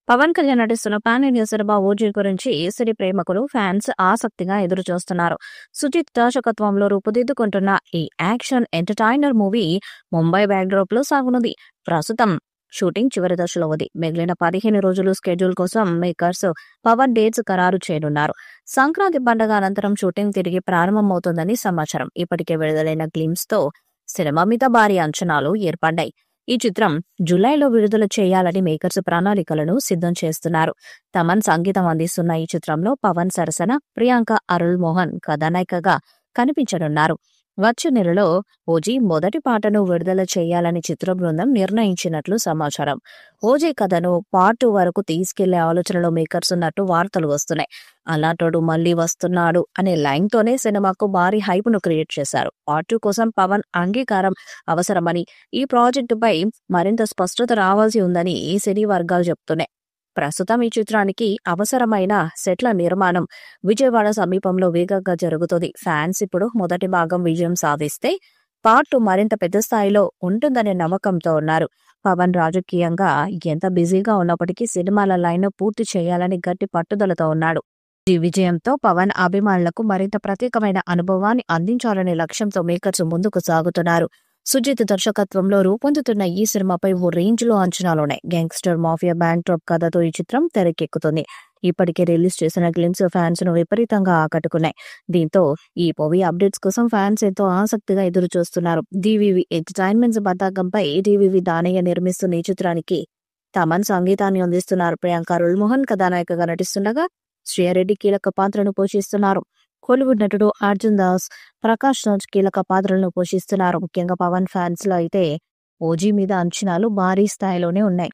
పవన్ కళ్యాణ్ నటిస్తున్న pan India cinema OG గురించి సినీ ప్రేమికులు, ఫ్యాన్స్ ఆసక్తిగా ఎదురుచూస్తున్నారు. సుజిత్ దర్శకత్వంలో రూపుదిద్దుకుంటున్న ఈ action entertainer movie Mumbai backdrop లో సాగునుంది. ప్రస్తుతం షూటింగ్ చివరి దశలో ఉంది. మిగిలిన 15 రోజులు స్కెడ్యూల్ కోసం మేకర్స్ పవన్ డేట్స్ ఖరారు చేయనున్నారు. సంక్రాంతి పండుగ అనంతరం షూటింగ్ తిరిగి ప్రారంభమవుతుందని సమాచారం. ఇప్పటికే విడుదలైన గ్లిమ్స్ తో సినిమా మీద భారీ అంచనాలు ఏర్పడ్డాయి. ఈ చిత్రం జూలైలో విడుదల చేయాలని మేకర్స్ ప్రణాళికలను సిద్ధం చేస్తున్నారు. తమన్ సంగీతం అందిస్తున్న ఈ చిత్రంలో పవన్ సరసన ప్రియాంక అరుళ్ మోహన్ కథానాయికగా కనిపించనున్నారు. వచ్చే నెలలో ఓజీ మొదటి పాటను విడుదల చేయాలని చిత్ర బృందం నిర్ణయించినట్లు సమాచారం. ఓజీ కథను పార్ట్ 2 వరకు తీసుకెళ్లే ఆలోచనలో మేకర్స్ ఉన్నట్టు వార్తలు వస్తున్నాయి. అలాంటోడు మళ్లీ వస్తున్నాడు అనే లైన్ తోనే సినిమాకు భారీ హైప్ ను క్రియేట్ చేశారు. పార్ట్ 2 కోసం పవన్ అంగీకారం అవసరమని, ఈ ప్రాజెక్టుపై మరింత స్పష్టత రావాల్సి ఉందని ఈ సినీ వర్గాలు చెబుతున్నాయి. ప్రస్తుతం ఈ చిత్రానికి అవసరమైన సెట్ల నిర్మాణం విజయవాడ సమీపంలో వేగంగా జరుగుతుంది. ఫ్యాన్స్ ఇప్పుడు మొదటి భాగం విజయం సాధిస్తే పార్ట్ 2 మరింత పెద్ద స్థాయిలో ఉంటుందనే నమ్మకంతో ఉన్నారు. పవన్ రాజకీయంగా ఎంత బిజీగా ఉన్నప్పటికీ సినిమాల లైన్ పూర్తి చేయాలని గట్టి పట్టుదలతో ఉన్నాడు. ఈ విజయంతో పవన్ అభిమానులకు మరింత ప్రత్యేకమైన అనుభవాన్ని అందించాలనే లక్ష్యంతో మేకర్స్ ముందుకు సాగుతున్నారు. సుజిత్ దర్శకత్వంలో రూపొందుతున్న ఈ సినిమాపై ఓ రేంజ్ లో అంచనాలున్నాయి. గ్యాంగ్స్టర్ మాఫియా బ్యాక్డ్రాప్ కథతో ఈ చిత్రం తెరకెక్కుతుంది. ఇప్పటికే రిలీజ్ చేసిన గ్లిమ్స్ ఫ్యాన్స్ ను విపరీతంగా ఆకట్టుకున్నాయి. దీంతో ఈ మూవీ అప్డేట్స్ కోసం ఫ్యాన్స్ ఎంతో ఆసక్తిగా ఎదురు చూస్తున్నారు. డివివి ఎంటర్టైన్మెంట్స్ పతాకంపై డివివి దానయ్య నిర్మిస్తున్న ఈ చిత్రానికి తమన్ సంగీతాన్ని అందిస్తున్నారు. ప్రియాంక అరుళ్ మోహన్ కథానాయికగా నటిస్తుండగా శ్రీయారెడ్డి కీలక పాత్రను పోషిస్తున్నారు. కోలీవుడ్ నటుడు అర్జున్ దాస్, ప్రకాష్ రాజ్ కీలక పాత్రలను పోషిస్తున్నారు. ముఖ్యంగా పవన్ ఫ్యాన్స్ లో అయితే ఓజీ మీద అంచనాలు భారీ స్థాయిలోనే ఉన్నాయి.